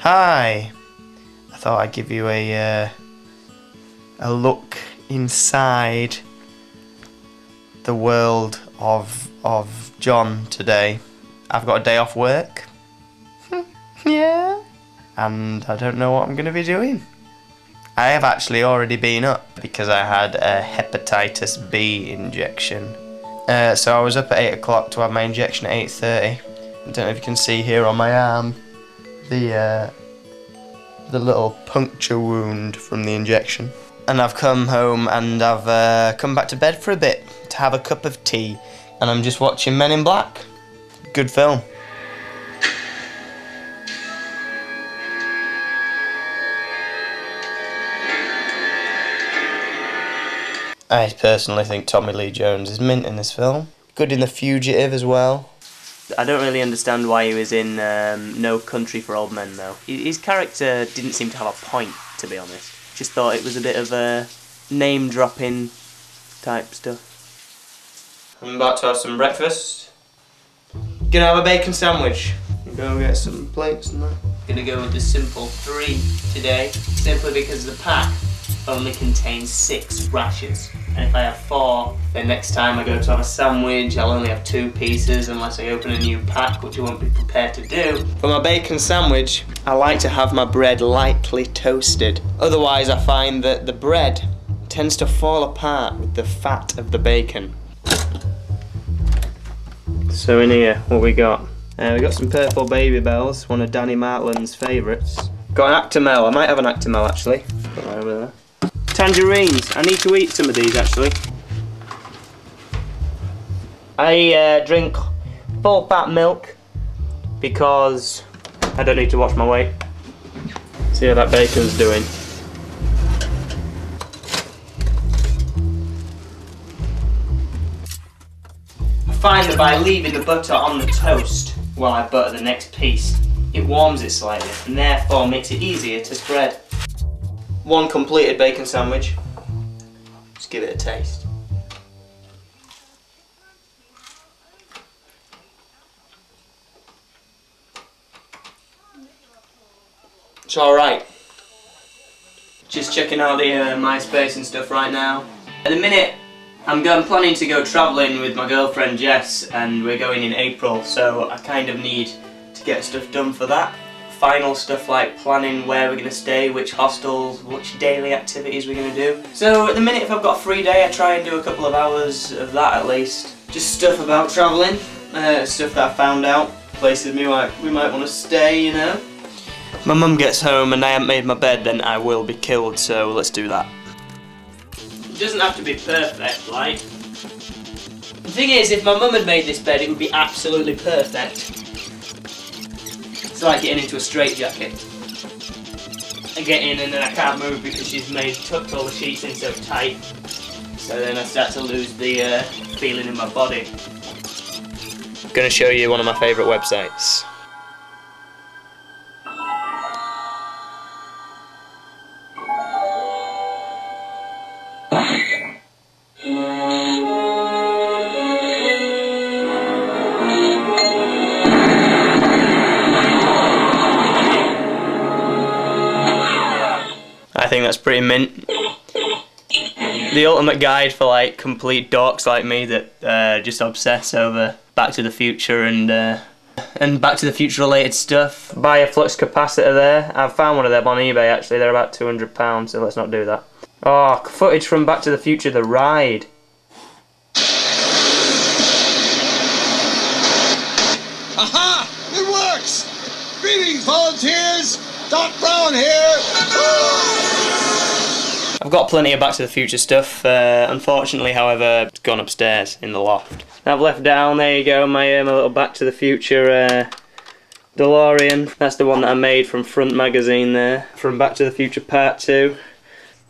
Hi! I thought I'd give you a look inside the world of John today. I've got a day off work. Yeah. And I don't know what I'm going to be doing. I have actually already been up because I had a hepatitis B injection. So I was up at 8 o'clock to have my injection at 8:30. I don't know if you can see here on my arm the little puncture wound from the injection. And I've come home and I've come back to bed for a bit to have a cup of tea, and I'm just watching Men in Black. Good film. I personally think Tommy Lee Jones is mint in this film. Good in The Fugitive as well. I don't really understand why he was in No Country for Old Men though. His character didn't seem to have a point, to be honest. Just thought it was a bit of a name-dropping type stuff. I'm about to have some breakfast. Gonna have a bacon sandwich. Go get some plates and that. Gonna go with the simple 3 today, simply because the pack only contains 6 rashers. And if I have 4, then next time I go to have a sandwich, I'll only have 2 pieces unless I open a new pack, which I won't be prepared to do. For my bacon sandwich, I like to have my bread lightly toasted. Otherwise, I find that the bread tends to fall apart with the fat of the bacon. So in here, what we got? We got some Purple Baby Bells, one of Danny Martlin's favourites. Got an Actimel, I might have an Actimel actually. Put that over there. Tangerines, I need to eat some of these actually. I drink full fat milk because I don't need to watch my weight. See how that bacon's doing. I find that by leaving the butter on the toast while I butter the next piece, it warms it slightly and therefore makes it easier to spread. 1 completed bacon sandwich. Just give it a taste. It's alright. Just checking out the MySpace and stuff right now. At the minute, I'm planning to go travelling with my girlfriend Jess, and we're going in April, so I kind of need to get stuff done for that. Final stuff like planning where we're going to stay, which hostels, which daily activities we're going to do. So at the minute, if I've got a free day, I try and do a couple of hours of that at least. Just stuff about travelling, stuff that I found out, places we might want to stay, you know. If my mum gets home and I haven't made my bed, then I will be killed, so let's do that. It doesn't have to be perfect, like. The thing is, if my mum had made this bed, it would be absolutely perfect. It's like getting into a straitjacket. I get in and then I can't move because she's tucked all the sheets in so tight. So then I start to lose the feeling in my body. I'm going to show you one of my favourite websites. I think that's pretty mint. The ultimate guide for like complete dorks like me that just obsess over Back to the Future and Back to the Future related stuff. Buy a flux capacitor there. I've found one of them on eBay actually, they're about £200, so let's not do that. Oh, footage from Back to the Future, the ride. Aha! It works! Greetings, volunteers! Doc Brown here! I've got plenty of Back to the Future stuff. Unfortunately, however, it's gone upstairs in the loft. I've left down, there you go, my little Back to the Future DeLorean. That's the one that I made from Front Magazine there, from Back to the Future Part 2.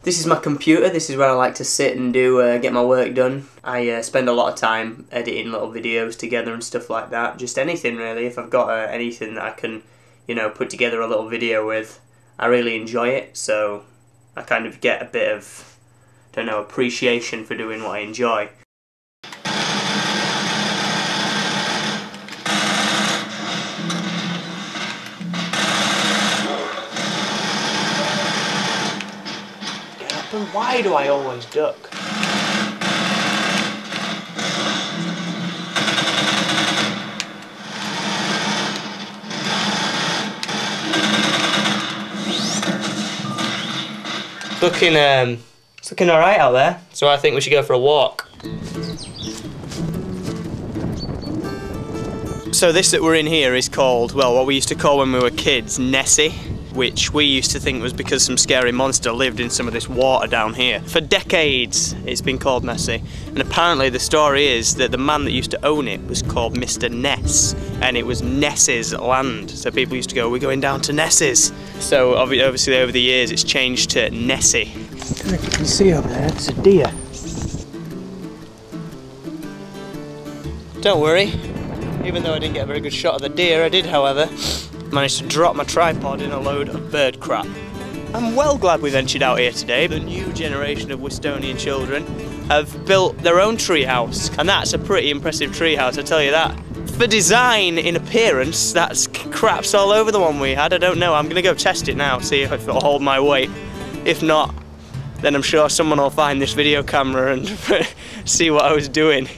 This is my computer, this is where I like to sit and get my work done. I spend a lot of time editing little videos together and stuff like that. Just anything really, if I've got anything that I can, you know, put together a little video with, I really enjoy it, so I kind of get a bit of, I don't know, appreciation for doing what I enjoy. Why do I always duck? It's looking alright out there, so I think we should go for a walk. So this that we're in here is called, well, what we used to call when we were kids, Nessie, which we used to think was because some scary monster lived in some of this water down here. For decades it's been called Nessie, and apparently the story is that the man that used to own it was called Mr. Ness, and it was Ness's land, so people used to go, we're going down to Ness's. So obviously over the years it's changed to Nessie. I don't know if you can see over there, it's a deer. Don't worry, even though I didn't get a very good shot of the deer, I did, however, managed to drop my tripod in a load of bird crap. I'm well glad we ventured out here today. The new generation of Westonian children have built their own treehouse, and that's a pretty impressive treehouse, I tell you that. For design in appearance, that's craps all over the one we had. I don't know, I'm gonna go test it now, see if it'll hold my weight. If not, then I'm sure someone will find this video camera and see what I was doing.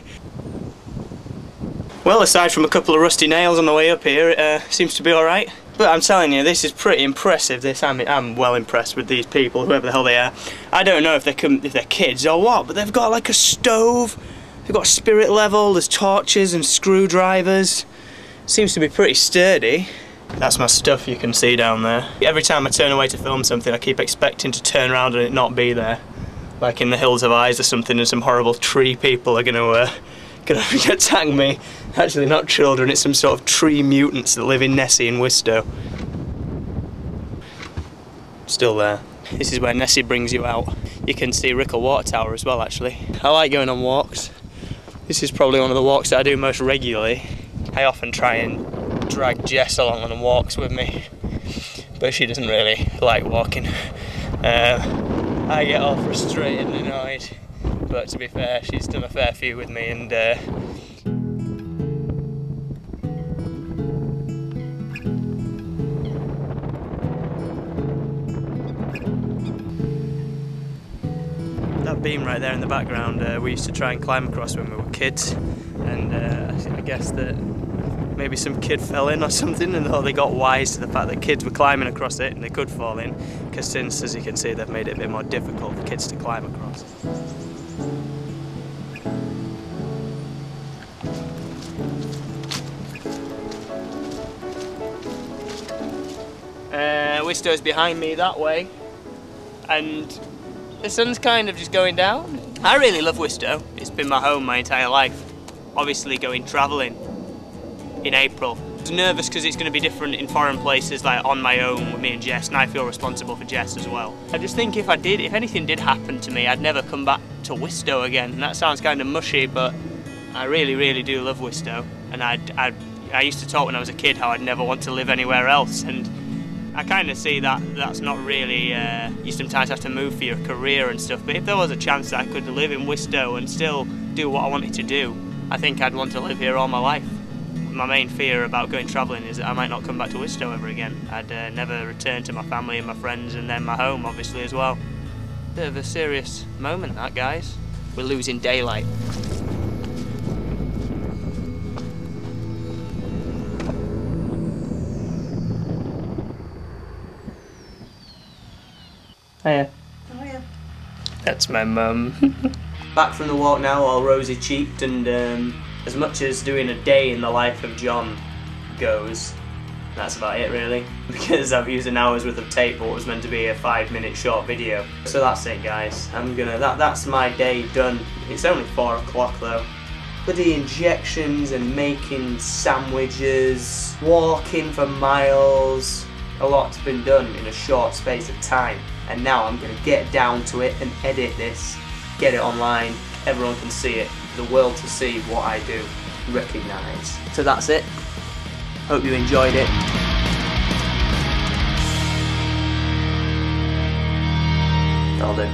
Well, aside from a couple of rusty nails on the way up here, it seems to be alright. But I'm telling you, this is pretty impressive. I'm well impressed with these people, whoever the hell they are. I don't know if they're kids or what, but they've got like a stove, they've got a spirit level, there's torches and screwdrivers. Seems to be pretty sturdy. That's my stuff you can see down there. Every time I turn away to film something, I keep expecting to turn around and it not be there. Like in the Hills of Eyes or something, and some horrible tree people are gonna attack me. Actually, not children, it's some sort of tree mutants that live in Nessie and Wistow. Still there. This is where Nessie brings you out. You can see Rickle Water Tower as well, actually. I like going on walks. This is probably one of the walks that I do most regularly. I often try and drag Jess along on walks with me, but she doesn't really like walking. I get all frustrated and annoyed, but to be fair, she's done a fair few with me, and that beam right there in the background, we used to try and climb across when we were kids, and I guess that maybe some kid fell in or something, and they got wise to the fact that kids were climbing across it and they could fall in, because since, as you can see, they've made it a bit more difficult for kids to climb across. Wistow's behind me that way, and the sun's kind of just going down. I really love Wistow. It's been my home my entire life. Obviously going travelling in April. I was nervous because it's going to be different in foreign places, like on my own with me and Jess, and I feel responsible for Jess as well. I just think if anything did happen to me, I'd never come back to Wistow again. And that sounds kind of mushy, but I really, really do love Wistow. And I used to talk when I was a kid how I'd never want to live anywhere else, and I kind of see that that's not really, you sometimes have to move for your career and stuff, but if there was a chance that I could live in Wistow and still do what I wanted to do, I think I'd want to live here all my life. My main fear about going travelling is that I might not come back to Wistow ever again. I'd never return to my family and my friends, and then my home obviously as well. Bit of a serious moment that, guys. We're losing daylight. Hiya. Oh yeah. That's my mum. Back from the walk now, all rosy-cheeked, and as much as doing a day in the life of John goes, that's about it really, because I've used an hour's worth of tape for what was meant to be a 5-minute short video. So that's it, guys. That's my day done. It's only 4 o'clock though. Bloody injections and making sandwiches, walking for miles. A lot's been done in a short space of time, and now I'm going to get down to it and edit this, get it online, everyone can see it, the world to see what I do, recognise. So that's it. Hope you enjoyed it. That'll do.